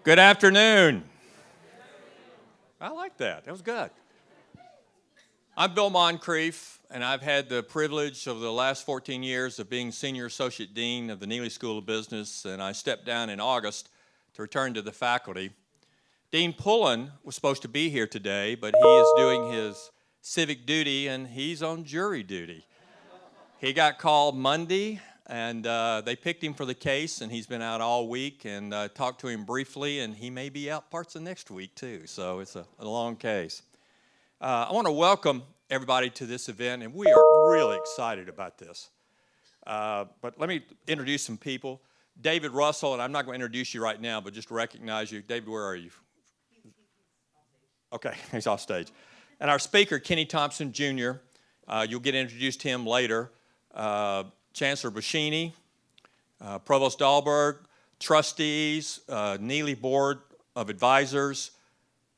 Good afternoon. I like that. That was good. I'm Bill Moncrief, and I've had the privilege over the last 14 years of being Senior Associate Dean of the Neeley School of Business, and I stepped down in August to return to the faculty. Dean Pullen was supposed to be here today, but he is doing his civic duty, and he's on jury duty. He got called Monday, and they picked him for the case, and he's been out all week, and talked to him briefly, and he may be out parts of next week too, so it's a long case. I want to welcome everybody to this event, and we are really excited about this. But let me introduce some people. David Russel, and I'm not going to introduce you right now, but just to recognize you. David, where are you? Okay, he's off stage. And our speaker, Kenny Thompson, Jr., you'll get introduced to him later. Chancellor Buschini, Provost Dahlberg, trustees, Neeley Board of Advisors,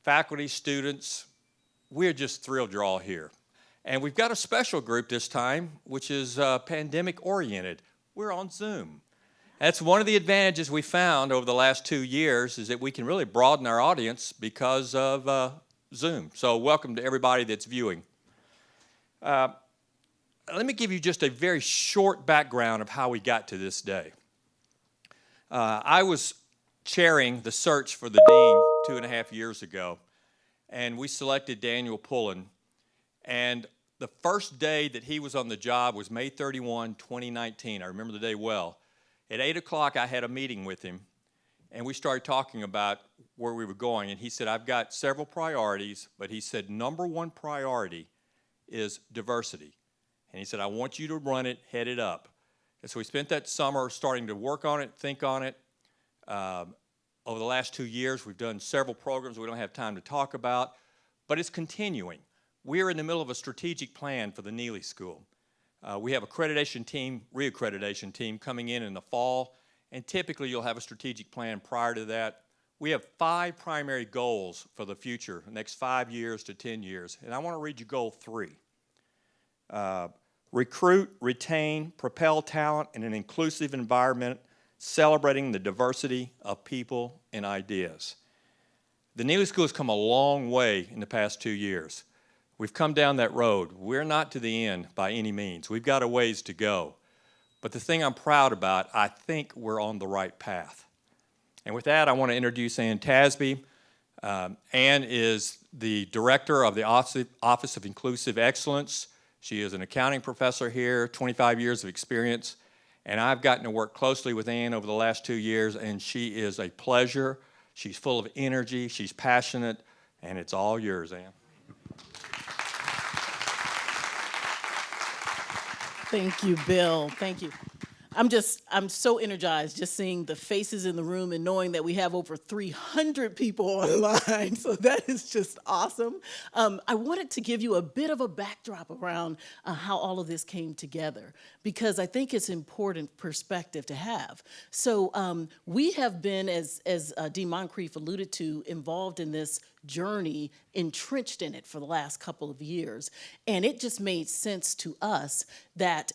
faculty, students. We're just thrilled you're all here. And we've got a special group this time, which is pandemic-oriented. We're on Zoom. That's one of the advantages we found over the last 2 years is that we can really broaden our audience because of Zoom. So welcome to everybody that's viewing. Let me give you just a very short background of how we got to this day. I was chairing the search for the dean 2.5 years ago, and we selected Daniel Pullen. And the first day that he was on the job was May 31, 2019. I remember the day well. At 8 o'clock, I had a meeting with him, and we started talking about where we were going. And he said, I've got several priorities, but he said, number one priority is diversity. And he said, I want you to run it, head it up. And so we spent that summer starting to work on it, think on it. Over the last 2 years, we've done several programs we don't have time to talk about, but it's continuing. We're in the middle of a strategic plan for the Neeley School. We have accreditation team, reaccreditation team coming in the fall, and typically you'll have a strategic plan prior to that. We have 5 primary goals for the future, the next 5 years to 10 years, and I want to read you goal 3. Recruit, retain, propel talent in an inclusive environment, celebrating the diversity of people and ideas. The Neeley School has come a long way in the past 2 years. We've come down that road. We're not to the end by any means. We've got a ways to go. But the thing I'm proud about, I think we're on the right path. And with that, I want to introduce Ann Tasby. Ann is the director of the Office of Inclusive Excellence. She is an accounting professor here, 25 years of experience, and I've gotten to work closely with Ann over the last 2 years, and she is a pleasure. She's full of energy, she's passionate, and it's all yours, Ann. Thank you, Bill. Thank you. I'm so energized just seeing the faces in the room and knowing that we have over 300 people online. So that is just awesome. I wanted to give you a bit of a backdrop around how all of this came together, because I think it's important perspective to have. So we have been, as Dean Moncrief alluded to, involved in this journey, entrenched in it for the last couple of years. And it just made sense to us that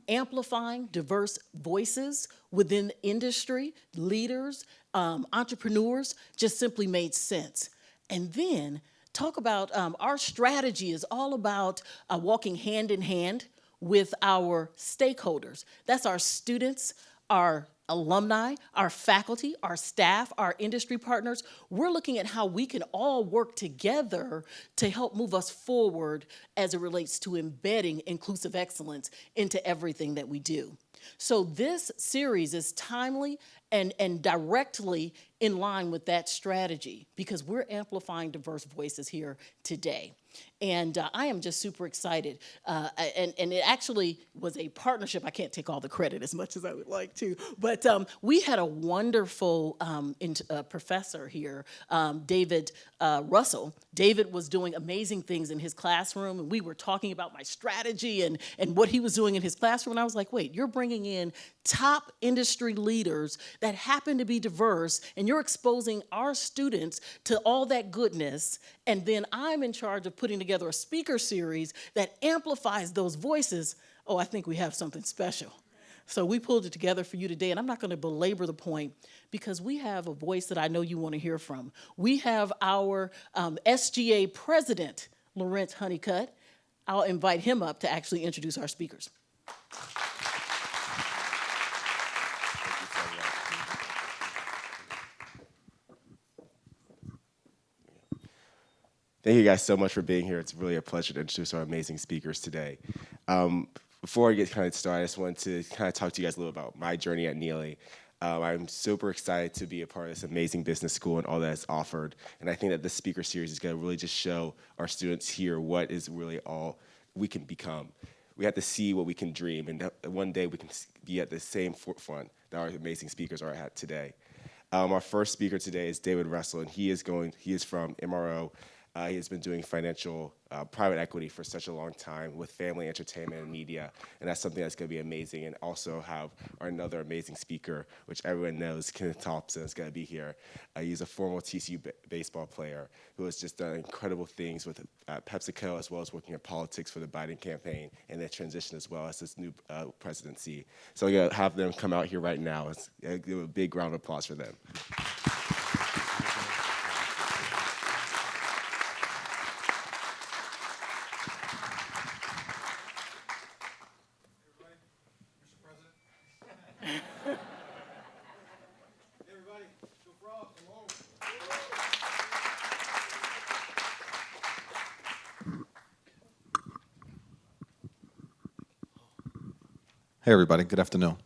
amplifying diverse voices within the industry, leaders, entrepreneurs, just simply made sense. And then talk about our strategy is all about walking hand in hand with our stakeholders. That's our students, our alumni, our faculty, our staff, our industry partners. We're looking at how we can all work together to help move us forward as it relates to embedding inclusive excellence into everything that we do. So this series is timely and directly in line with that strategy, because we're amplifying diverse voices here today. And I am just super excited. And it actually was a partnership. I can't take all the credit as much as I would like to. But we had a wonderful professor here, David Russel. David was doing amazing things in his classroom. And we were talking about my strategy and what he was doing in his classroom. And I was like, wait, you're bringing in top industry leaders that happen to be diverse, and you're exposing our students to all that goodness, and then I'm in charge of putting together a speaker series that amplifies those voices. Oh, I think we have something special. So we pulled it together for you today, and I'm not going to belabor the point because we have a voice that I know you want to hear from. We have our SGA president, Lawrence Honeycutt. I'll invite him up to actually introduce our speakers. Thank you guys so much for being here. It's really a pleasure to introduce our amazing speakers today. Before I get kind of started, I just wanted to kind of talk to you guys a little about my journey at Neeley. I'm super excited to be a part of this amazing business school and all that it's offered. And I think that this speaker series is going to really just show our students here what is really all we can become. We have to see what we can dream, and that one day we can be at the same forefront that our amazing speakers are at today. Our first speaker today is David Russel, and he is from MRO. He has been doing financial private equity for such a long time with family entertainment and media, and that's something that's going to be amazing. And also have another amazing speaker, which everyone knows, Kenny Thompson, is going to be here. He's a former TCU baseball player who has just done incredible things with PepsiCo, as well as working in politics for the Biden campaign and their transition as well as this new presidency. So I'm going to have them come out here right now. Let's give a big round of applause for them. Hey everybody, good afternoon.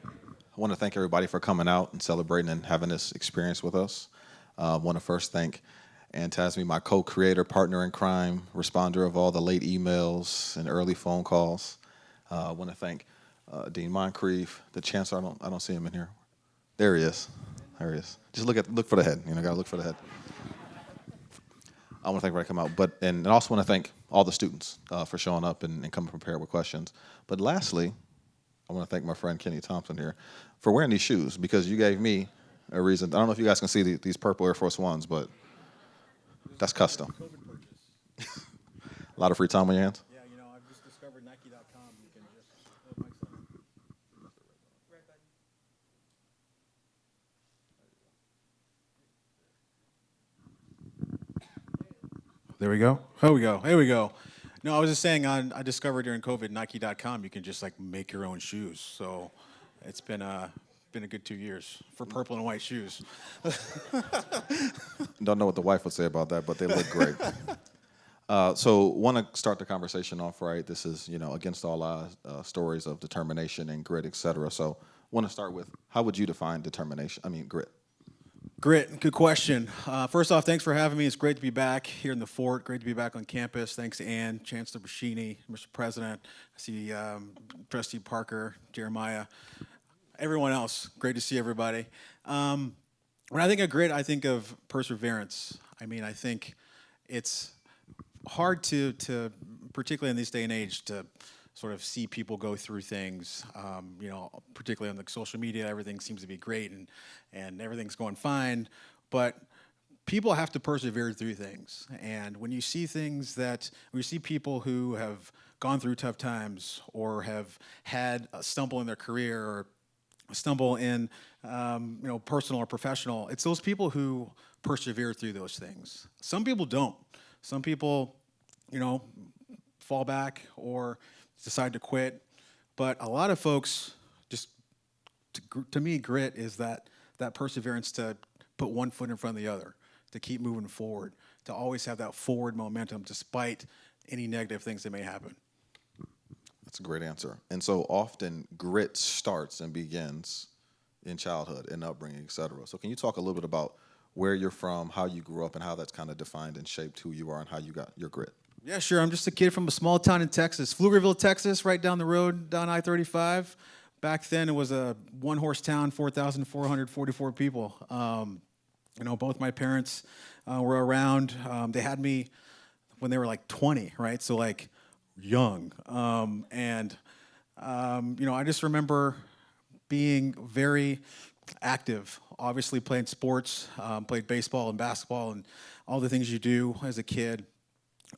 I want to thank everybody for coming out and celebrating and having this experience with us. I want to first thank Ann Tasmi, my co-creator, partner in crime, responder of all the late emails and early phone calls. I want to thank Dean Moncrief, the chancellor. I don't see him in here. There he is. There he is. Just look for the head. Got to look for the head. I want to thank everybody come out, and I also want to thank all the students for showing up and coming prepared with questions. But lastly, I want to thank my friend Kenny Thompson here for wearing these shoes, because you gave me a reason. I don't know if you guys can see these purple Air Force Ones, but that's custom. A lot of free time on your hands? Yeah, I've just discovered Nike.com. You can just There we go. Here we go. No, I was just saying, I discovered during COVID, Nike.com, you can just make your own shoes. So it's been a good 2 years for purple and white shoes. Don't know what the wife would say about that, but they look great. So want to start the conversation off right. This is, against all odds, stories of determination and grit, et cetera. So want to start with, how would you define grit? Grit, good question. First off, thanks for having me. It's great to be back here in the fort. Great to be back on campus. Thanks to Ann, Chancellor Bashini, Mr. President. I see Trustee Parker, Jeremiah, everyone else. Great to see everybody. When I think of grit, I think of perseverance. I think it's hard to particularly in this day and age, to sort of see people go through things, particularly on the social media. Everything seems to be great and everything's going fine, but people have to persevere through things. And when you see people who have gone through tough times or have had a stumble in their career or a stumble in, personal or professional, it's those people who persevere through those things. Some people don't. Some people, fall back or decide to quit. But a lot of folks, to me, grit is that perseverance to put one foot in front of the other, to keep moving forward, to always have that forward momentum despite any negative things that may happen. That's a great answer. And so often grit starts and begins in childhood, in upbringing, et cetera. So can you talk a little bit about where you're from, how you grew up, and how that's kind of defined and shaped who you are and how you got your grit? Yeah, sure. I'm just a kid from a small town in Texas, Pflugerville, Texas, right down the road, down I-35. Back then, it was a one-horse town, 4,444 people. Both my parents were around. They had me when they were 20, right? So young. I just remember being very active, obviously playing sports, played baseball and basketball and all the things you do as a kid.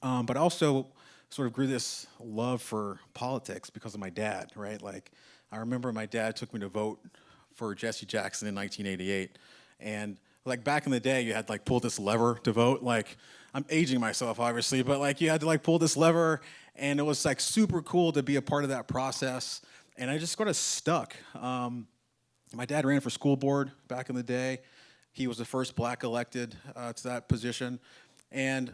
But also sort of grew this love for politics because of my dad, right? I remember my dad took me to vote for Jesse Jackson in 1988. And like back in the day, you had to like pull this lever to vote. Like I'm aging myself, obviously, but like you had to like pull this lever, and it was like super cool to be a part of that process. And I just got stuck. My dad ran for school board back in the day. He was the first black elected to that position. And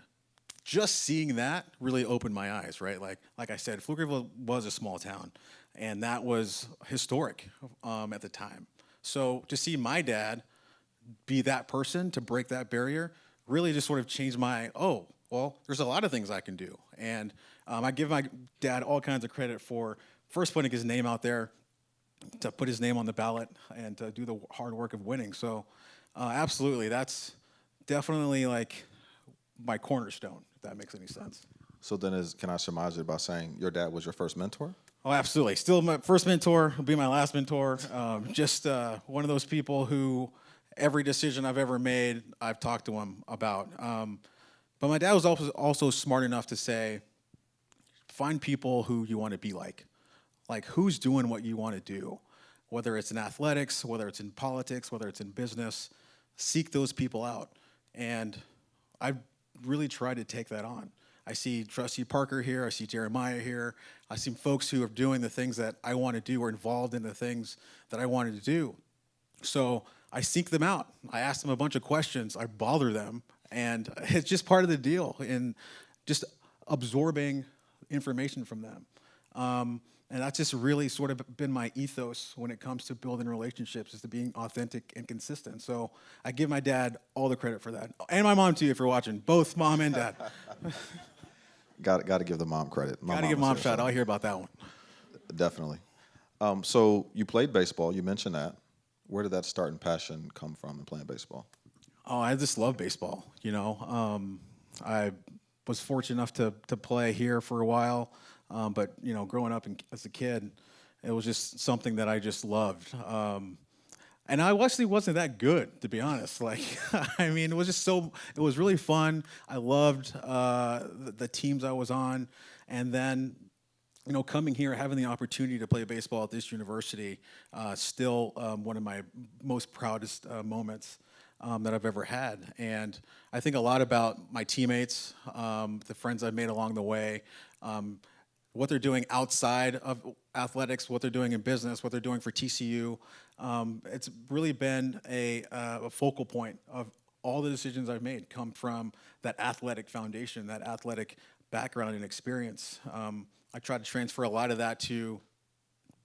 just seeing that really opened my eyes, right? Like I said, Pflugerville was a small town, and that was historic at the time. So to see my dad be that person to break that barrier really just sort of changed my, oh, well, there's a lot of things I can do. And I give my dad all kinds of credit for first putting his name out there, to put his name on the ballot, and to do the hard work of winning. So absolutely, that's definitely like my cornerstone, if that makes any sense. So then can I surmise it by saying your dad was your first mentor? Oh, absolutely. Still my first mentor, will be my last mentor. Just one of those people who every decision I've ever made, I've talked to him about. But my dad was also smart enough to say, find people who you want to be like. Like who's doing what you want to do, whether it's in athletics, whether it's in politics, whether it's in business, seek those people out. And I've really tried to take that on. I see Trustee Parker here, I see Jeremiah here, I see folks who are doing the things that I want to do or involved in the things that I wanted to do. So I seek them out. I ask them a bunch of questions, I bother them, and it's just part of the deal in just absorbing information from them. And that's just really sort of been my ethos when it comes to building relationships, is to being authentic and consistent. So I give my dad all the credit for that. And my mom, too, if you're watching. Both mom and dad. Got to give the mom credit. Got to give mom a shout. I'll hear about that one. Definitely. So you played baseball. You mentioned that. Where did that start and passion come from in playing baseball? Oh, I just love baseball. You know, I was fortunate enough to play here for a while. But, you know, growing up as a kid, it was just something that I just loved. And I actually wasn't that good, to be honest. Like, I mean, it was really fun. I loved the teams I was on. And then, you know, coming here, having the opportunity to play baseball at this university, still one of my most proudest moments that I've ever had. And I think a lot about my teammates, the friends I've made along the way, what they're doing outside of athletics, what they're doing in business, what they're doing for TCU. It's really been a focal point of all the decisions I've made come from that athletic foundation, that athletic background and experience. I try to transfer a lot of that to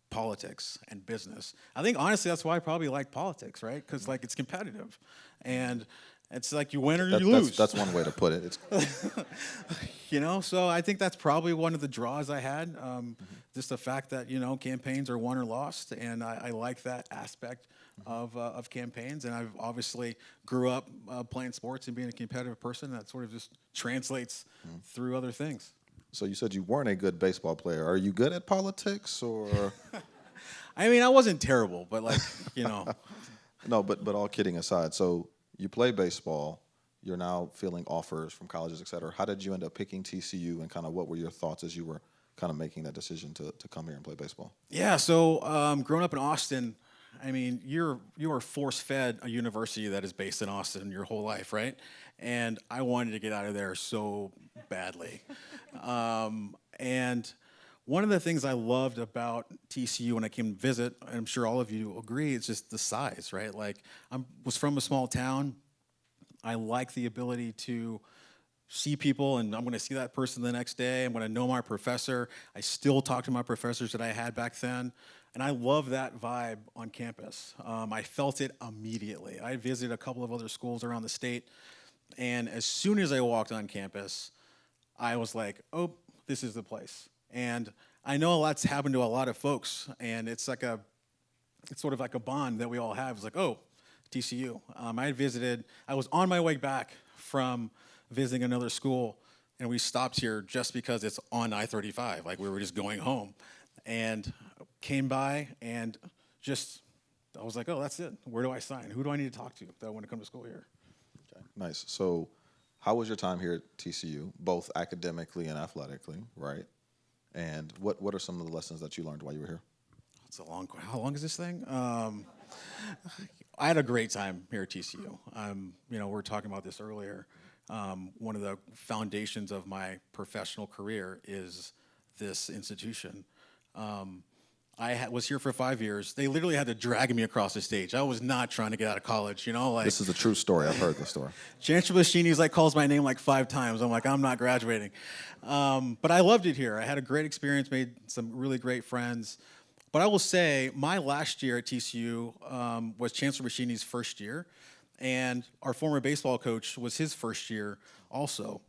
politics and business. I think, honestly, that's why I probably like politics, right? Because, like, it's competitive. And it's like you win or you lose. That's one way to put it. You know, so I think that's probably one of the draws I had. Just the fact that, you know, campaigns are won or lost, and I like that aspect of campaigns. And I've obviously grew up playing sports and being a competitive person. That sort of just translates through other things. So you said you weren't a good baseball player. Are you good at politics, or? I mean, I wasn't terrible, but like, you know. No, but all kidding aside, so you play baseball, you're now fielding offers from colleges, et cetera. How did you end up picking TCU, and kind of what were your thoughts as you were kind of making that decision to come here and play baseball? Yeah, so growing up in Austin, I mean, you are force-fed a university that is based in Austin your whole life, right? And I wanted to get out of there so badly. And one of the things I loved about TCU when I came to visit, and I'm sure all of you agree, it's just the size, right? Like, I was from a small town. I like the ability to see people, and I'm going to see that person the next day. I'm going to know my professor. I still talk to my professors that I had back then. And I love that vibe on campus. I felt it immediately. I visited a couple of other schools around the state, and as soon as I walked on campus, I was like, oh, this is the place. And I know a lot's happened to a lot of folks, and it's sort of like a bond that we all have. It's like, oh, TCU. I was on my way back from visiting another school, and we stopped here just because it's on I-35. Like, we were just going home, and came by, and I was like, oh, that's it. Where do I sign? Who do I need to talk to that I want to come to school here? Okay, nice. So how was your time here at TCU, both academically and athletically, right? And what are some of the lessons that you learned while you were here? how long is this thing? I had a great time here at TCU. We were talking about this earlier. One of the foundations of my professional career is this institution. I was here for 5 years. They literally had to drag me across the stage. I was not trying to get out of college, like. This is a true story. I've heard this story. Chancellor Bashini's calls my name 5 times. I'm I'm not graduating. But I loved it here. I had a great experience, made some really great friends. But I will say my last year at TCU was Chancellor Bashini's first year, and our former baseball coach was his first year also.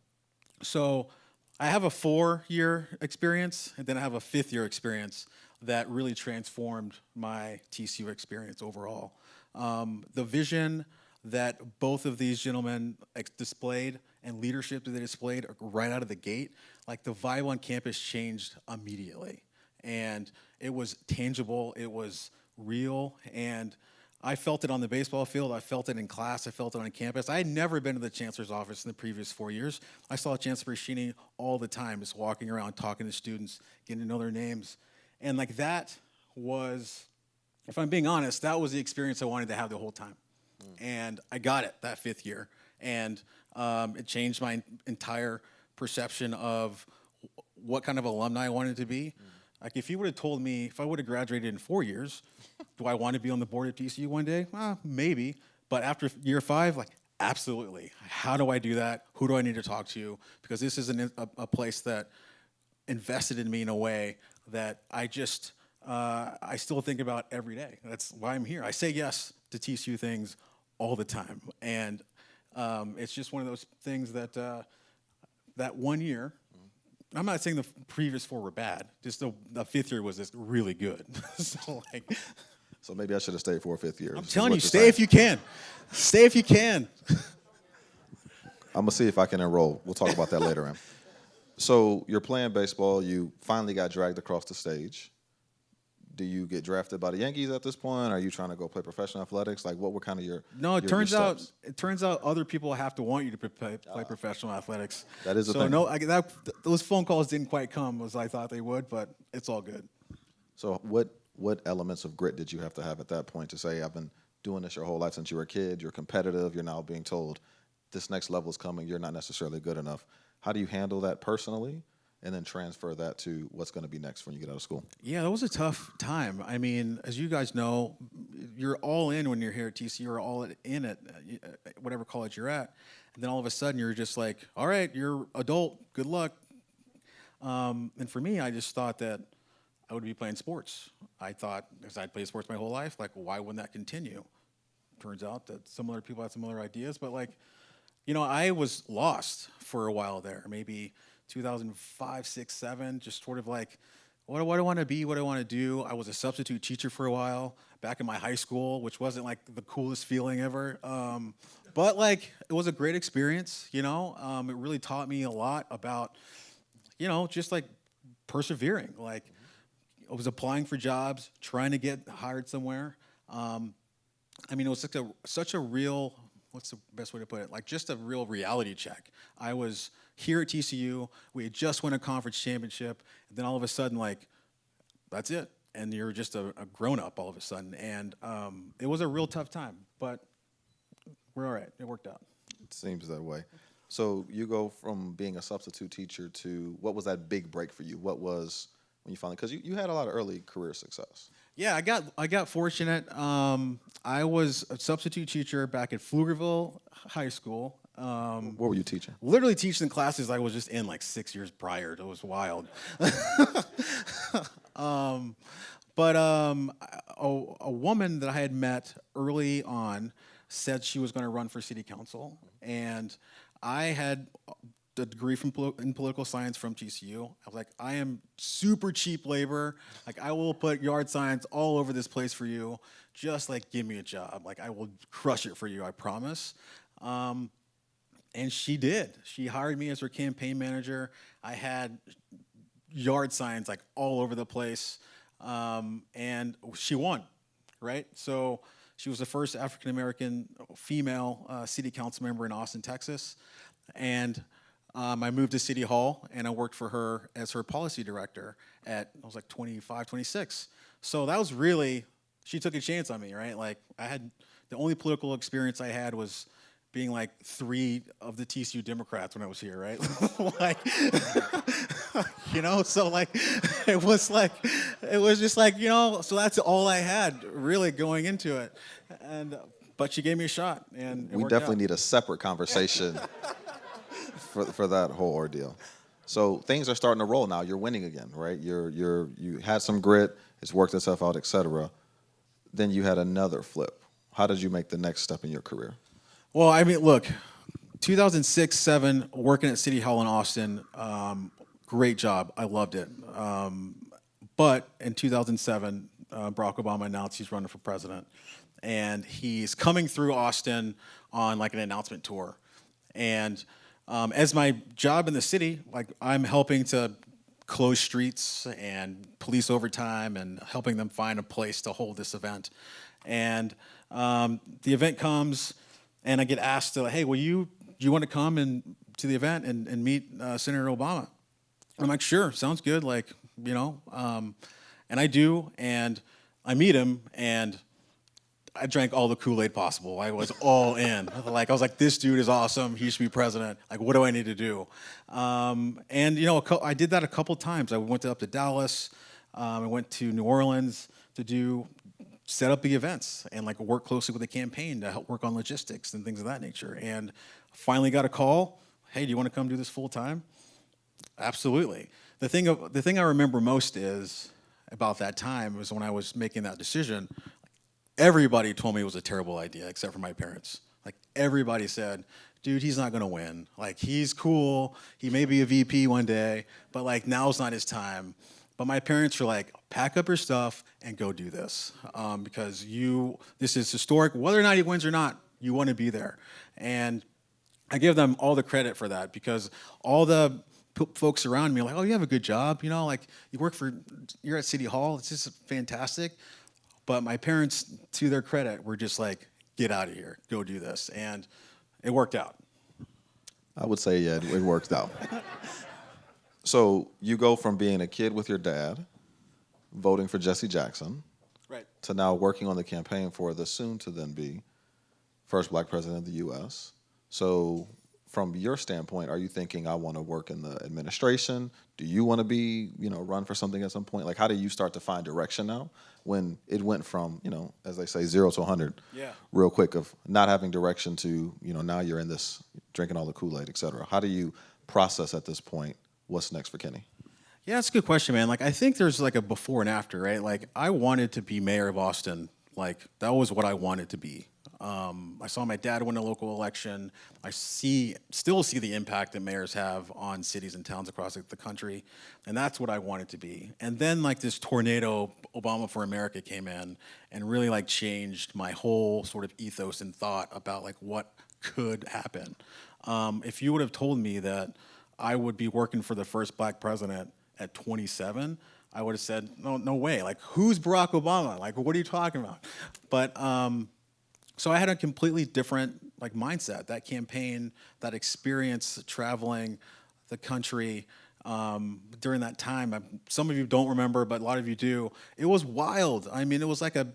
So I have a 4-year experience, and then I have a 5th-year experience that really transformed my TCU experience overall. The vision that both of these gentlemen displayed and leadership that they displayed right out of the gate, the vibe on campus changed immediately. And it was tangible, it was real, and I felt it on the baseball field, I felt it in class, I felt it on campus. I had never been to the Chancellor's office in the previous 4 years. I saw Chancellor Bashini all the time, just walking around, talking to students, getting to know their names. And that was, if I'm being honest, that was the experience I wanted to have the whole time. And I got it that 5th year. And it changed my entire perception of what kind of alumni I wanted to be. If you would have told me, if I would have graduated in 4 years, do I want to be on the board of TCU one day? Maybe. But after year 5, absolutely. How do I do that? Who do I need to talk to? Because this is a place that invested in me in a way that I still think about every day. That's why I'm here. I say yes to TCU things all the time. And it's just one of those things that that 1 year, I'm not saying the previous 4 were bad, just the 5th year was just really good. So maybe I should have stayed for a 5th year. I'm telling you, stay if you can. Stay if you can. I'm going to see if I can enroll. We'll talk about that later on. So you're playing baseball. You finally got dragged across the stage. Do you get drafted by the Yankees at this point? Are you trying to go play professional athletics? What were kind of your No, it your turns out steps? other people have to want you to play professional athletics. That is a so thing. No, those phone calls didn't quite come as I thought they would, but it's all good. So what elements of grit did you have to have at that point to say, I've been doing this your whole life since you were a kid, you're competitive, you're now being told this next level is coming, you're not necessarily good enough. How do you handle that personally and then transfer that to what's going to be next when you get out of school? Yeah, that was a tough time. I mean, as you guys know, you're all in when you're here at TCU. You're all in at whatever college you're at. And then all of a sudden, you're just like, all right, you're adult. Good luck. And for me, I just thought that I would be playing sports. I thought, because I'd played sports my whole life, why wouldn't that continue? Turns out that similar people had similar ideas. But, I was lost for a while there, maybe 2005, 6, 7, just sort of what do I want to be? What do I want to do? I was a substitute teacher for a while back in my high school, which wasn't the coolest feeling ever. But it was a great experience, It really taught me a lot about, just persevering. I was applying for jobs, trying to get hired somewhere. It was such a real, what's the best way to put it? Just a real reality check. I was here at TCU. We had just won a conference championship. And then all of a sudden, that's it. And you're just a grown-up all of a sudden. And it was a real tough time. But we're all right. It worked out. It seems that way. So you go from being a substitute teacher to, what was that big break for you? What was, when you finally, because you had a lot of early career success. Yeah, I got fortunate. I was a substitute teacher back at Pflugerville High School. What were you teaching? Literally teaching classes I was just in 6 years prior. It was wild. But a woman that I had met early on said she was going to run for city council, and I had a degree in political science from TCU. I was like, I am super cheap labor. I will put yard signs all over this place for you. Just give me a job. I will crush it for you, I promise. And she did. She hired me as her campaign manager. I had yard signs all over the place. And she won, right? So she was the first African-American female city council member in Austin, Texas. And I moved to City Hall, and I worked for her as her policy director I was like 25, 26. So that was really, she took a chance on me, right? Like, the only political experience I had was being like 3 of the TCU Democrats when I was here, right? Like, so like, it was just like, so that's all I had really going into it. But she gave me a shot, and it We worked definitely out. need a separate conversation for that whole ordeal. So things are starting to roll now. You're winning again, right? You had some grit. It's worked itself out, et cetera. Then you had another flip. How did you make the next step in your career? Well, I mean, look, 2006, 7, working at City Hall in Austin, great job. I loved it. But in 2007, Barack Obama announced he's running for president. And he's coming through Austin on like an announcement tour. And as my job in the city, like I'm helping to close streets and police overtime and helping them find a place to hold this event. And the event comes, and I get asked to, hey, do you want to come to the event and meet Senator Obama? I'm like, sure, sounds good. Like, and I do, and I meet him, and I drank all the Kool-Aid possible. I was all in. I was like, this dude is awesome. He should be president. Like, what do I need to do? I did that a couple times. I went up to Dallas. I went to New Orleans to set up the events and like work closely with the campaign to help work on logistics and things of that nature. And finally got a call. Hey, do you want to come do this full time? Absolutely. The thing I remember most is about that time was when I was making that decision. Everybody told me it was a terrible idea, except for my parents. Like, everybody said, dude, he's not going to win. Like, he's cool. He may be a VP one day, but, like, now's not his time. But my parents were like, pack up your stuff and go do this because this is historic. Whether or not he wins or not, you want to be there. And I give them all the credit for that because all the folks around me are like, oh, you have a good job. Like, you're at City Hall. It's just fantastic. But my parents, to their credit, were just like, get out of here, go do this. And it worked out. I would say, yeah, it worked out. So you go from being a kid with your dad, voting for Jesse Jackson, Right. to now working on the campaign for the soon-to-then-be first black president of the U.S. So from your standpoint, are you thinking, I want to work in the administration? Do you want to be, run for something at some point? Like, how do you start to find direction now when it went from, as they say, 0 to 100 real quick of not having direction to, now you're in this, drinking all the Kool-Aid, et cetera. How do you process at this point what's next for Kenny? Yeah, that's a good question, man. Like, I think there's like a before and after, right? Like, I wanted to be mayor of Austin. Like, that was what I wanted to be. I saw my dad win a local election. I still see the impact that mayors have on cities and towns across the country, and that's what I wanted to be. And then like this tornado, Obama for America came in and really like changed my whole sort of ethos and thought about like what could happen. If you would have told me that I would be working for the first black president at 27, I would have said, no way. Like, who's Barack Obama? Like, what are you talking about? But so I had a completely different like mindset. That campaign, that experience traveling the country during that time. Some of you don't remember, but a lot of you do. It was wild. I mean, it was like a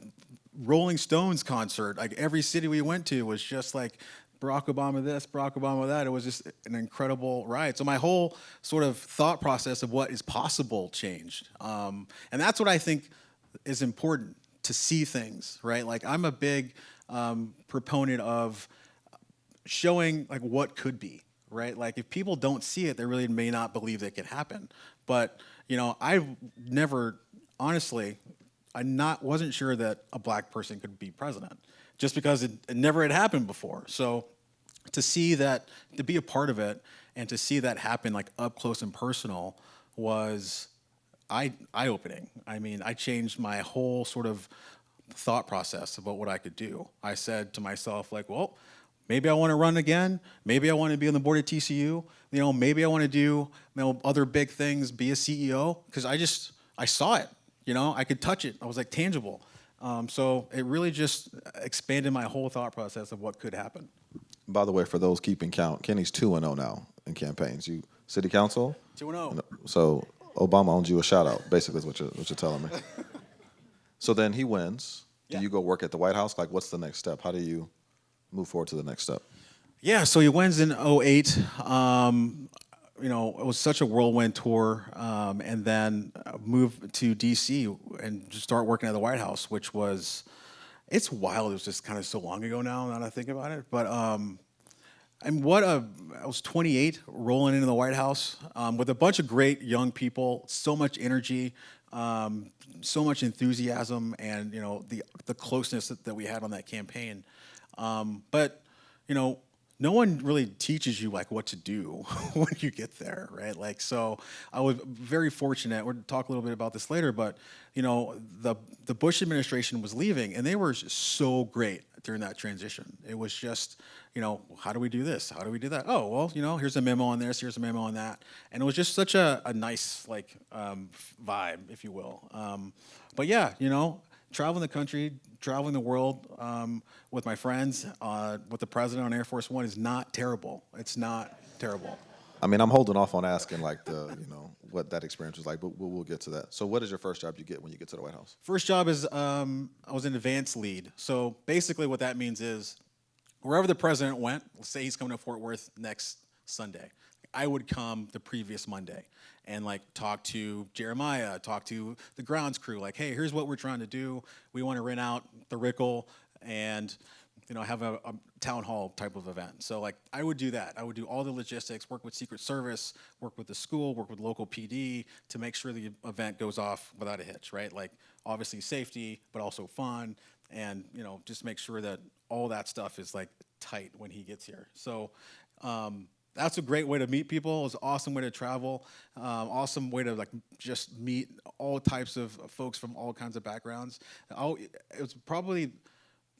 Rolling Stones concert. Like, every city we went to was just like Barack Obama this, Barack Obama that. It was just an incredible ride. So my whole sort of thought process of what is possible changed. And that's what I think is important, to see things, right? Like, I'm a big proponent of showing like what could be, right? Like, if people don't see it, they really may not believe it could happen. But I've never, honestly, wasn't sure that a black person could be president, just because it never had happened before. So to see that, to be a part of it, and to see that happen like up close and personal was eye-opening. I mean, I changed my whole sort of thought process about what I could do. I said to myself, like, well, maybe I want to run again. Maybe I want to be on the board of TCU. Maybe I want to do other big things, be a CEO, because I saw it. I could touch it. I was like tangible. So it really just expanded my whole thought process of what could happen. By the way, for those keeping count, Kenny's 2-0 now in campaigns. You city council. 2-0. So Obama owns you a shout out. Basically, is what you're telling me. So then he wins. Do Yeah. you go work at the White House? Like, what's the next step? How do you move forward to the next step? Yeah, so he wins in '08. You know, it was such a whirlwind tour, and then moved to D.C. and just start working at the White House, which was, it's wild. It was just kind of so long ago now that I think about it. But I was 28, rolling into the White House with a bunch of great young people, so much energy, so much enthusiasm, and you know the closeness that we had on that campaign. But you know, no one really teaches you like what to do when you get there, right? Like, so I was very fortunate. We'll talk a little bit about this later, but you know, the Bush administration was leaving, and they were just so great during that transition. It was just, you know, how do we do this? How do we do that? Oh, well, you know, here's a memo on this, here's a memo on that, and it was just such a nice like vibe, if you will. But yeah, you know, traveling the country, traveling the world with my friends, with the president on Air Force One is not terrible. It's not terrible. I mean, I'm holding off on asking like what that experience was like, but we'll get to that. So what is your first job you get when you get to the White House? First job is I was an advance lead. So basically what that means is wherever the president went, let's say he's coming to Fort Worth next Sunday, I would come the previous Monday and like talk to Jeremiah, talk to the grounds crew, like, hey, here's what we're trying to do. We want to rent out the Rickle and you know, have a town hall type of event. So like I would do that. I would do all the logistics, work with Secret Service, work with the school, work with local PD to make sure the event goes off without a hitch, right? Like obviously safety, but also fun, and you know, just make sure that all that stuff is like tight when he gets here. So that's a great way to meet people. It's an awesome way to travel. Awesome way to like just meet all types of folks from all kinds of backgrounds. It was probably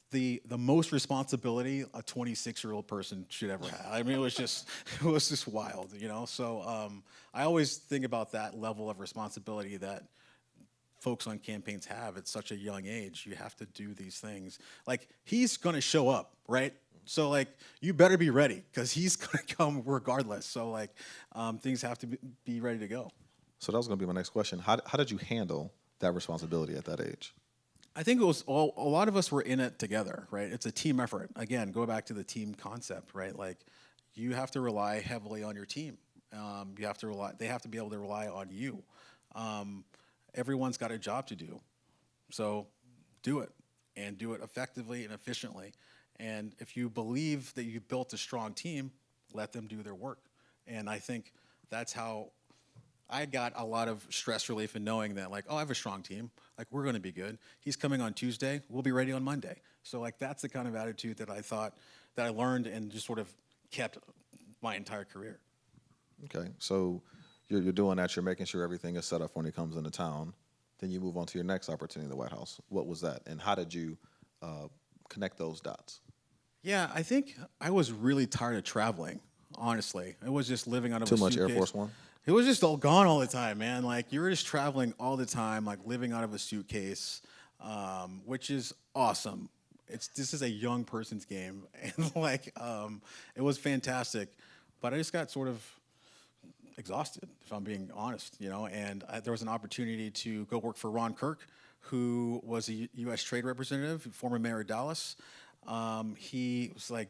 the most responsibility a 26-year-old person should ever have. I mean, it was just wild, you know. So I always think about that level of responsibility that folks on campaigns have at such a young age. You have to do these things. Like he's gonna show up, right? So like you better be ready because he's gonna come regardless. So like things have to be ready to go. So that was going to be my next question. How did you handle that responsibility at that age? I think it was a lot of us were in it together, right? It's a team effort. Again, go back to the team concept, right? Like you have to rely heavily on your team. You have to rely. They have to be able to rely on you. Everyone's got a job to do, so do it and do it effectively and efficiently. And if you believe that you built a strong team, let them do their work. And I think that's how I got a lot of stress relief in knowing that, like, oh, I have a strong team. Like, we're going to be good. He's coming on Tuesday. We'll be ready on Monday. So, like, that's the kind of attitude that I thought that I learned and just sort of kept my entire career. Okay, so you're doing that. You're making sure everything is set up when he comes into town. Then you move on to your next opportunity in the White House. What was that, and how did you connect those dots? Yeah, I think I was really tired of traveling, honestly. It was just living out of a Too much suitcase. Air Force One? It was just all gone all the time, man. Like you were just traveling all the time, like living out of a suitcase, which is awesome. This is a young person's game, and like it was fantastic. But I just got sort of exhausted, if I'm being honest, you know. And there was an opportunity to go work for Ron Kirk, who was a U.S. trade representative, former mayor of Dallas. He was like,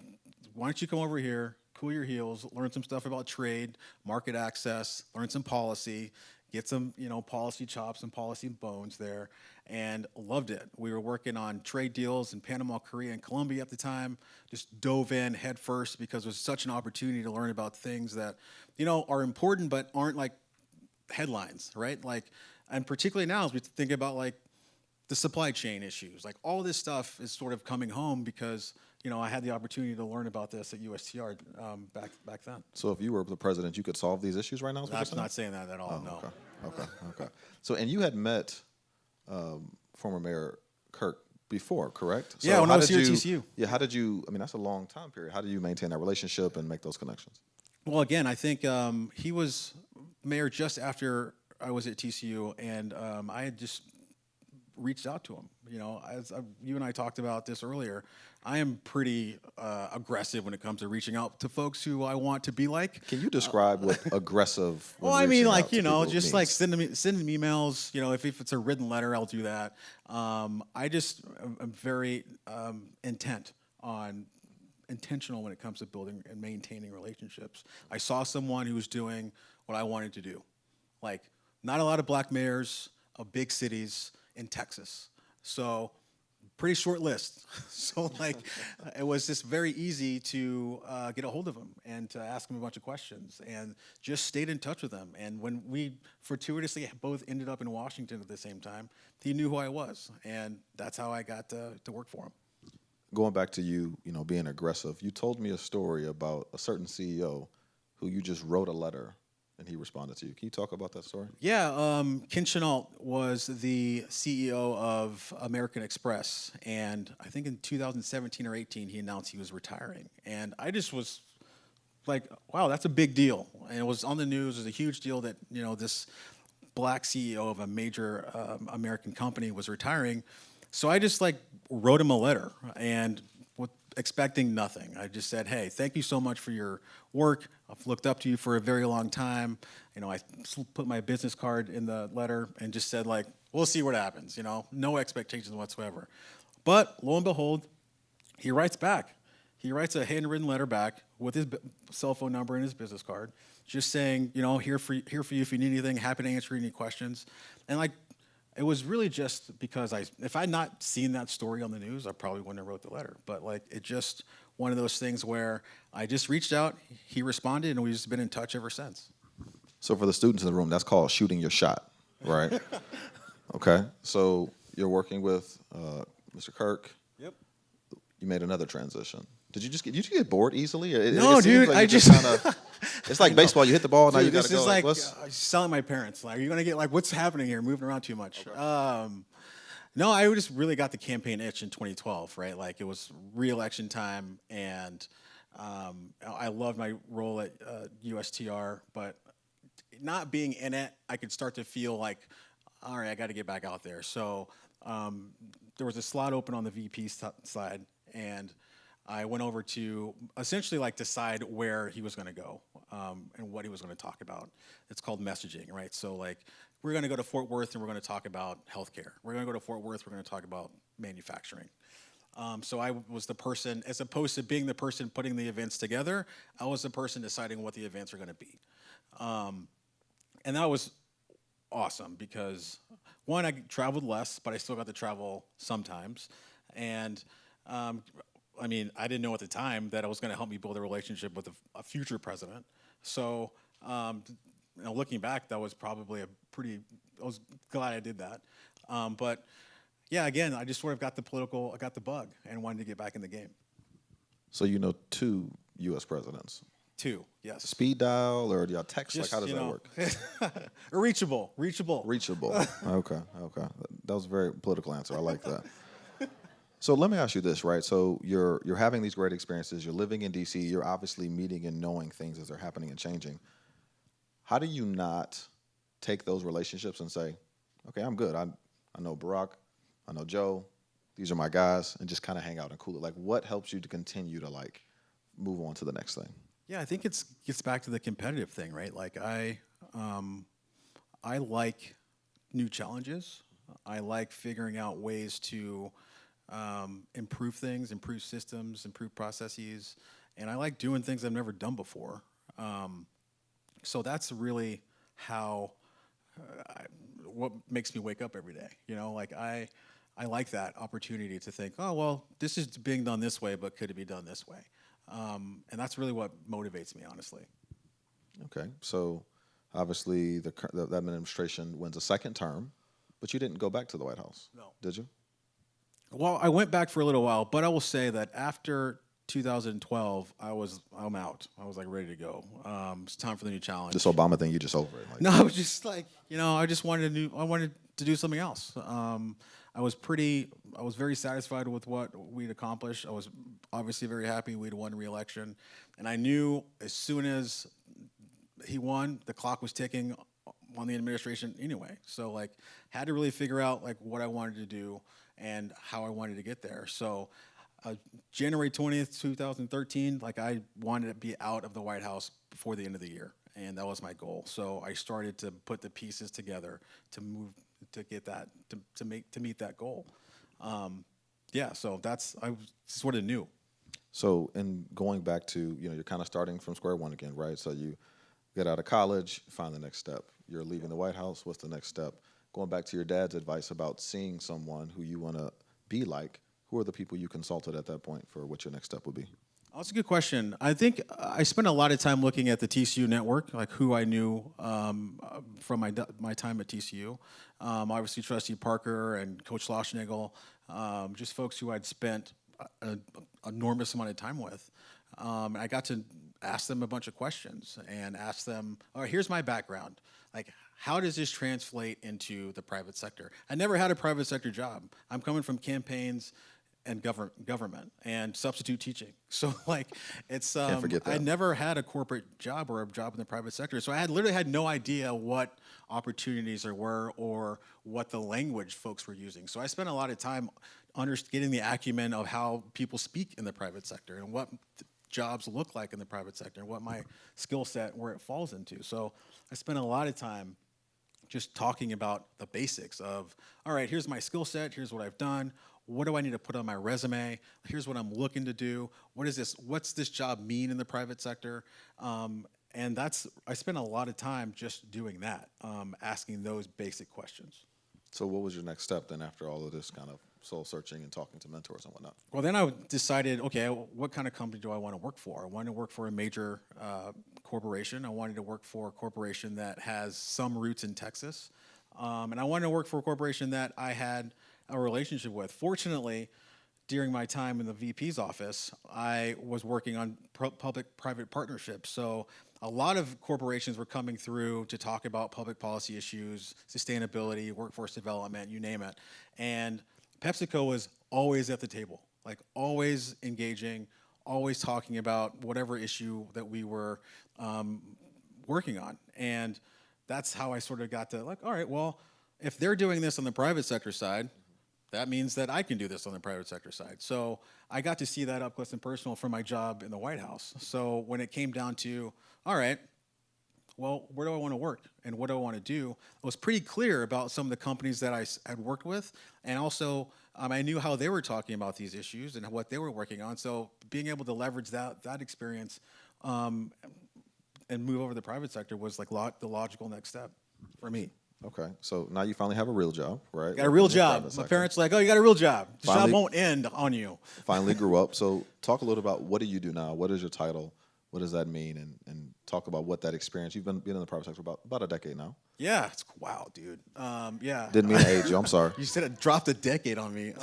"Why don't you come over here? Cool your heels, learn some stuff about trade, market access, learn some policy, get some, you know, policy chops and policy bones there," and loved it. We were working on trade deals in Panama, Korea, and Colombia at the time. Just dove in head first because it was such an opportunity to learn about things that, you know, are important but aren't like headlines, right? Like, and particularly now as we think about like the supply chain issues, like all this stuff is sort of coming home because, you know, I had the opportunity to learn about this at USTR back then. So if you were the president, you could solve these issues right now? Is what you're I'm saying? not saying that at all, no. Okay. So, and you had met former Mayor Kirk before, correct? So Yeah, when I how was did here at you- TCU. Yeah, how did you, I mean, that's a long time period. How do you maintain that relationship and make those connections? Well, again, I think he was mayor just after I was at TCU, and I had just reached out to them. You know, you and I talked about this earlier. I am pretty aggressive when it comes to reaching out to folks who I want to be like. Can you describe what aggressive? Well, I mean, like, you know, people just means? like sending emails. You know, if it's a written letter, I'll do that. I just am very intentional when it comes to building and maintaining relationships. I saw someone who was doing what I wanted to do. Like, not a lot of black mayors of big cities in Texas. So, pretty short list. So, like, it was just very easy to get a hold of him and to ask him a bunch of questions and just stayed in touch with him. And when we fortuitously both ended up in Washington at the same time, he knew who I was. And that's how I got to work for him. Going back to you know, being aggressive, you told me a story about a certain CEO who you just wrote a letter and he responded to you. Can you talk about that story? Yeah, Ken Chenault was the CEO of American Express, and I think in 2017 or 18 he announced he was retiring, and I just was like, wow, that's a big deal, and it was on the news. It was a huge deal that, you know, this black CEO of a major American company was retiring. So I just like wrote him a letter and expecting nothing. I just said, hey, thank you so much for your work. I've looked up to you for a very long time. You know, I put my business card in the letter and just said, like, we'll see what happens, you know, no expectations whatsoever. But lo and behold, he writes back. He writes a handwritten letter back with his cell phone number and his business card, just saying, you know, here for you if you need anything, happy to answer any questions. And like, it was really just because if I'd not seen that story on the news, I probably wouldn't have wrote the letter. But like, it just one of those things where I just reached out, he responded, and we've just been in touch ever since. So for the students in the room, that's called shooting your shot, right? Okay. So you're working with Mr. Kirk. Yep. You made another transition. Did you get bored easily? No, it seems dude, like I you just kinda, it's like baseball. You hit the ball, now you Dude, got this to go. is like what's- selling my parents. Like, are you gonna get like what's happening here? Moving around too much. Okay. No, I just really got the campaign itch in 2012. Right, like it was re-election time, and I loved my role at USTR, but not being in it, I could start to feel like, all right, I got to get back out there. So there was a slot open on the VP side, and I went over to essentially like decide where he was going to go and what he was going to talk about. It's called messaging, right? So like, we're going to go to Fort Worth and we're going to talk about healthcare. We're going to go to Fort Worth, we're going to talk about manufacturing. So I was the person, as opposed to being the person putting the events together, I was the person deciding what the events are going to be. And that was awesome because, one, I traveled less, but I still got to travel sometimes. And I mean, I didn't know at the time that it was going to help me build a relationship with a future president. So, you know, looking back, that was probably I was glad I did that. But yeah, again, I just sort of got the bug and wanted to get back in the game. So you know 2 U.S. presidents. 2, yes. Speed dial or do y'all text? Just, like, how does that work? Reachable. Reachable. Okay. That was a very political answer. I like that. So let me ask you this, right? So you're having these great experiences. You're living in D.C. You're obviously meeting and knowing things as they're happening and changing. How do you not take those relationships and say, okay, I'm good. I know Barack. I know Joe. These are my guys, and just kind of hang out and cool it. Like, what helps you to continue to like move on to the next thing? Yeah, I think it gets back to the competitive thing, right? Like I like new challenges. I like figuring out ways to improve things, improve systems, improve processes, and I like doing things I've never done before. So that's really how what makes me wake up every day. You know, like I like that opportunity to think, oh well, this is being done this way, but could it be done this way? And that's really what motivates me, honestly. Okay, so obviously the administration wins a second term, but you didn't go back to the White House. No. Did you? Well, I went back for a little while, but I will say that after 2012, I'm out. I was like ready to go. It's time for the new challenge. This Obama thing, you just over it. Like, No, I was just like, you know, I wanted to do something else. I was very satisfied with what we'd accomplished. I was obviously very happy we'd won re-election. And I knew as soon as he won, the clock was ticking on the administration anyway. So like, had to really figure out like what I wanted to do and how I wanted to get there. So January 20th, 2013, like I wanted to be out of the White House before the end of the year. And that was my goal. So I started to put the pieces together to move, to get that, to meet that goal. Yeah, so I sort of knew. So, in going back to, you're kind of starting from square one again, right? So you get out of college, find the next step. You're leaving the White House, what's the next step? Going back to your dad's advice about seeing someone who you want to be like, who are the people you consulted at that point for what your next step would be? Oh, that's a good question. I think I spent a lot of time looking at the TCU network, like who I knew from my time at TCU. Obviously, Trustee Parker and Coach Loschnagel, just folks who I'd spent an enormous amount of time with. And I got to ask them a bunch of questions and ask them, all right, here's my background. Like, how does this translate into the private sector? I never had a private sector job. I'm coming from campaigns and government and substitute teaching. So like, it's Can't forget that. I never had a corporate job or a job in the private sector. So I literally had no idea what opportunities there were or what the language folks were using. So I spent a lot of time getting the acumen of how people speak in the private sector and what jobs look like in the private sector and what my skill set, where it falls into. So I spent a lot of time just talking about the basics of, all right, here's my skill set, here's what I've done, what do I need to put on my resume, here's what I'm looking to do, what's this job mean in the private sector? And I spent a lot of time just doing that, asking those basic questions. So what was your next step then after all of this kind of soul searching and talking to mentors and whatnot? Well, then I decided, okay, what kind of company do I want to work for? I wanted to work for a major corporation. I wanted to work for a corporation that has some roots in Texas. And I wanted to work for a corporation that I had a relationship with. Fortunately, during my time in the VP's office, I was working on public-private partnerships. So a lot of corporations were coming through to talk about public policy issues, sustainability, workforce development, you name it. And PepsiCo was always at the table, like always engaging, always talking about whatever issue that we were working on. And that's how I sort of got to like, all right, well, if they're doing this on the private sector side, that means that I can do this on the private sector side. So I got to see that up close and personal from my job in the White House. So when it came down to, all right, well, where do I want to work and what do I want to do? I was pretty clear about some of the companies that I had worked with, and also I knew how they were talking about these issues and what they were working on. So being able to leverage that experience and move over to the private sector was like the logical next step for me. Okay, so now you finally have a real job, right? Got a real In the job. private My sector. parents were like, oh, you got a real job. The Finally- job won't end on you. Finally grew up. So talk a little about what do you do now? What is your title? What does that mean? And talk about what that experience, you've been in the private sector for about a decade now. Yeah, it's wow, dude. Yeah. Didn't mean to age you, I'm sorry. You said it dropped a decade on me.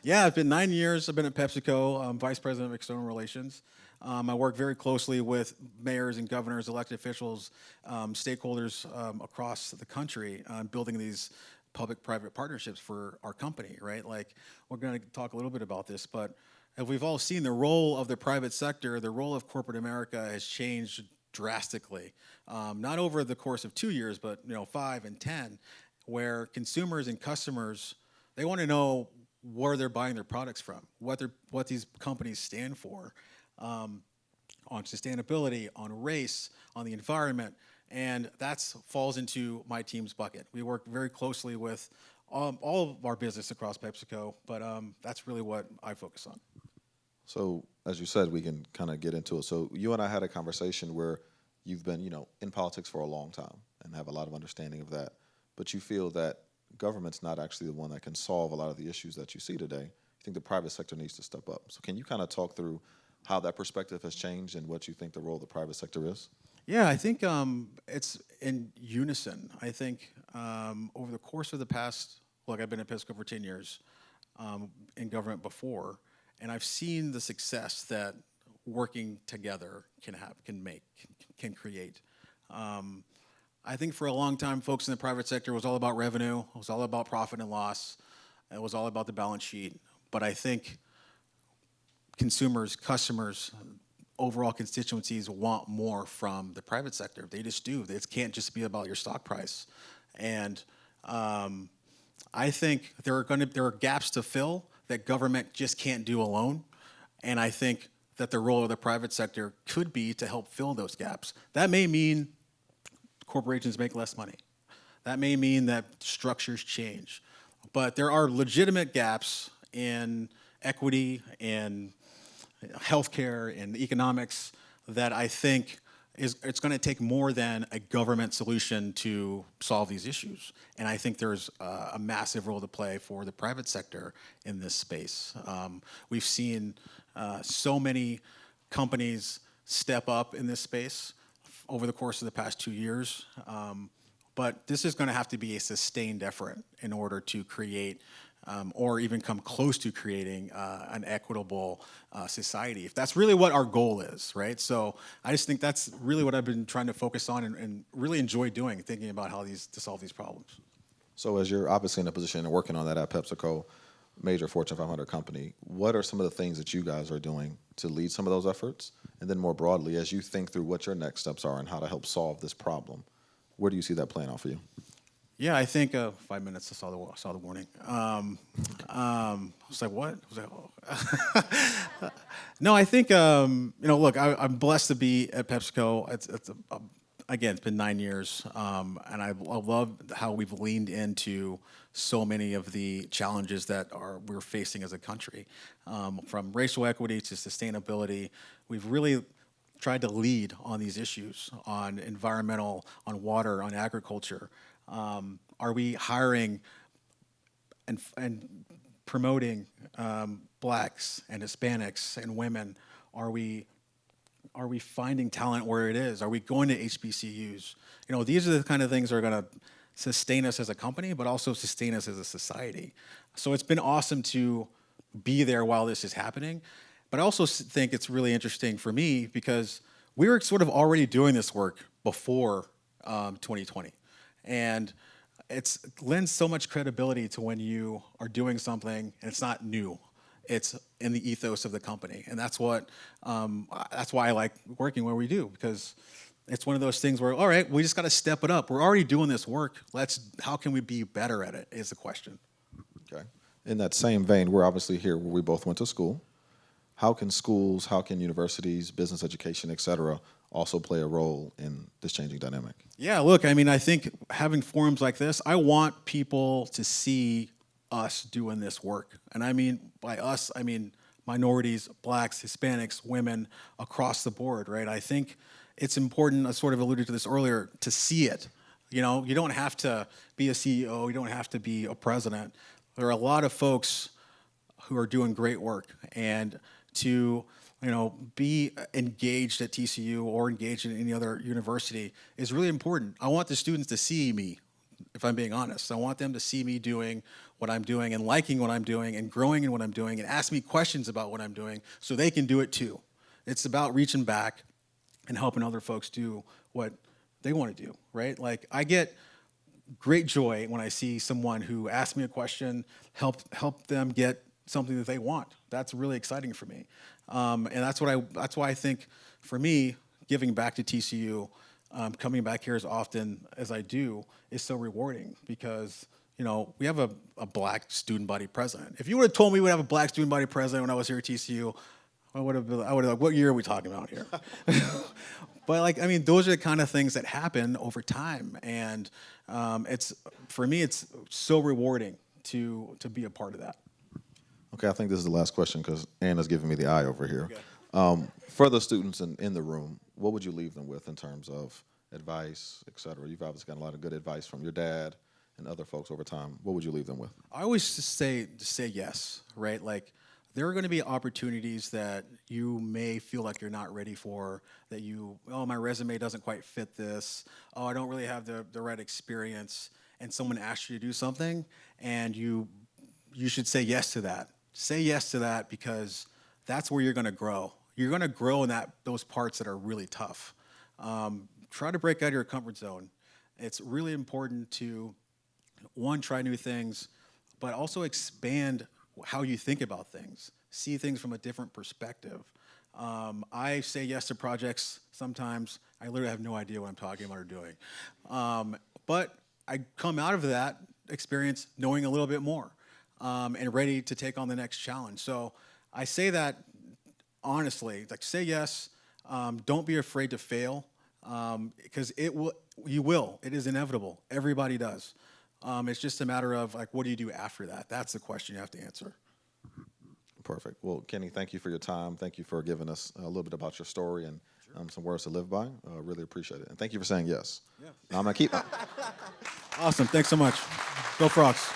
Yeah, it's been 9 years. I've been at PepsiCo, Vice President of External Relations. I work very closely with mayors and governors, elected officials, stakeholders across the country building these public-private partnerships for our company, right? Like, we're going to talk a little bit about this, but as we've all seen, the role of the private sector, the role of corporate America has changed drastically, not over the course of 2 years, but 5 and 10, where consumers and customers, they want to know where they're buying their products from, what these companies stand for, on sustainability, on race, on the environment, and that falls into my team's bucket. We work very closely with all of our business across PepsiCo, but that's really what I focus on. So as you said, we can kind of get into it. So you and I had a conversation where you've been, in politics for a long time and have a lot of understanding of that, but you feel that government's not actually the one that can solve a lot of the issues that you see today. You think the private sector needs to step up. So can you kind of talk through how that perspective has changed and what you think the role of the private sector is? Yeah, I think it's in unison. I think over the course of the past, look, I've been at PepsiCo for 10 years in government before, and I've seen the success that working together can create. I think for a long time, folks in the private sector was all about revenue. It was all about profit and loss. It was all about the balance sheet. But I think consumers, customers, overall constituencies want more from the private sector. They just do. It can't just be about your stock price. And I think there are gaps to fill that government just can't do alone. And I think that the role of the private sector could be to help fill those gaps. That may mean corporations make less money. That may mean that structures change. But there are legitimate gaps in equity, in healthcare, in economics that I think it's going to take more than a government solution to solve these issues. And I think there's a massive role to play for the private sector in this space. We've seen so many companies step up in this space over the course of the past 2 years. But this is going to have to be a sustained effort in order to create or even come close to creating an equitable society, if that's really what our goal is, right? So I just think that's really what I've been trying to focus on and really enjoy doing, thinking about how to solve these problems. So as you're obviously in a position and working on that at PepsiCo, major Fortune 500 company, what are some of the things that you guys are doing to lead some of those efforts? And then more broadly, as you think through what your next steps are and how to help solve this problem, where do you see that playing out for you? Yeah, I think 5 minutes. I saw the warning. I was like, what? I was like, oh. No, I think look, I'm blessed to be at PepsiCo. Again, it's been 9 years, and I love how we've leaned into so many of the challenges that we're facing as a country, from racial equity to sustainability. We've really tried to lead on these issues, on environmental, on water, on agriculture. Are we hiring and promoting blacks and Hispanics and women? Are we finding talent where it is? Are we going to HBCUs? These are the kind of things that are going to sustain us as a company, but also sustain us as a society. So it's been awesome to be there while this is happening. But I also think it's really interesting for me because we were sort of already doing this work before 2020. And it lends so much credibility to when you are doing something and it's not new. It's in the ethos of the company. And that's why I like working where we do, because it's one of those things where, all right, we just got to step it up. We're already doing this work. How can we be better at it is the question. Okay. In that same vein, we're obviously here where we both went to school. How can schools, how can universities, business education, et cetera, also play a role in this changing dynamic? Yeah, look, I think having forums like this, I want people to see us doing this work. And I mean, by us, I mean minorities, blacks, Hispanics, women, across the board, right? I think it's important, I sort of alluded to this earlier, to see it. You don't have to be a CEO, you don't have to be a president. There are a lot of folks who are doing great work, and to be engaged at TCU or engaged in any other university is really important. I want the students to see me, if I'm being honest. I want them to see me doing what I'm doing and liking what I'm doing and growing in what I'm doing and ask me questions about what I'm doing so they can do it too. It's about reaching back and helping other folks do what they want to do, right? Like, I get great joy when I see someone who asks me a question, help them get something that they want. That's really exciting for me. And that's why I think, for me, giving back to TCU, coming back here as often as I do, is so rewarding, because we have a black student body president. If you would have told me we'd have a black student body president when I was here at TCU, I would have like, what year are we talking about here? But those are the kind of things that happen over time, and for me, it's so rewarding to be a part of that. Okay, I think this is the last question because Anna's giving me the eye over here. Okay. For the students in the room, what would you leave them with in terms of advice, et cetera? You've obviously gotten a lot of good advice from your dad and other folks over time. What would you leave them with? I always just say yes, right? Like, there are going to be opportunities that you may feel like you're not ready for, that my resume doesn't quite fit this, I don't really have the right experience, and someone asks you to do something, and you should say yes to that. Say yes to that, because that's where you're going to grow. You're going to grow in those parts that are really tough. Try to break out of your comfort zone. It's really important to, one, try new things, but also expand how you think about things. See things from a different perspective. I say yes to projects sometimes. I literally have no idea what I'm talking about or doing. But I come out of that experience knowing a little bit more and ready to take on the next challenge. So I say that honestly, like say yes. Don't be afraid to fail because you will. It is inevitable. Everybody does. It's just a matter of like, what do you do after that? That's the question you have to answer. Perfect. Well, Kenny, thank you for your time. Thank you for giving us a little bit about your story and some words to live by. Really appreciate it. And thank you for saying yes. Yeah. Now I'm going to keep. Awesome. Thanks so much. Go Frogs.